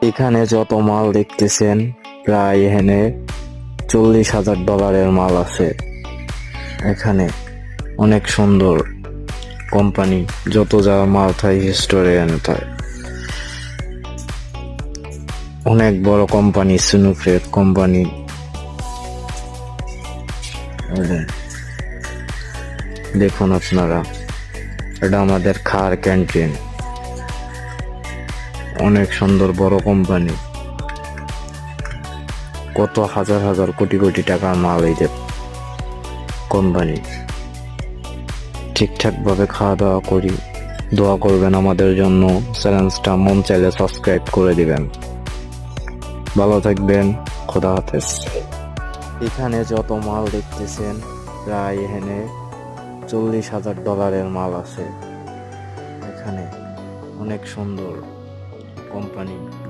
এখানে যত মাল দেখতেছেন প্রায় এখানে $40,000 মাল আছে। এখানে অনেক সুন্দর কোম্পানি, যত যা মাল থাকে স্টোরে এনে থাকে। অনেক বড় কোম্পানি, সুনুফ্রেড কোম্পানি। দেখুন আপনারা, এটা আমাদের খার ক্যান্টিন। অনেক সুন্দর বড় কোম্পানি, কত হাজার হাজার কোটি কোটি টাকার মাল এই যে কোম্পানি। ঠিকঠাক ভাবে খাওয়া দাওয়া করি, দোয়া করবেন আমাদের জন্য। চ্যানেলটা মন চাইলে সাবস্ক্রাইব করে দিবেন। ভালো থাকবেন, খোদা হাফেজ। এখানে যত মাল দেখতেছেন প্রায় এখানে $40,000 মাল আছে। এখানে অনেক সুন্দর কোম্পানি।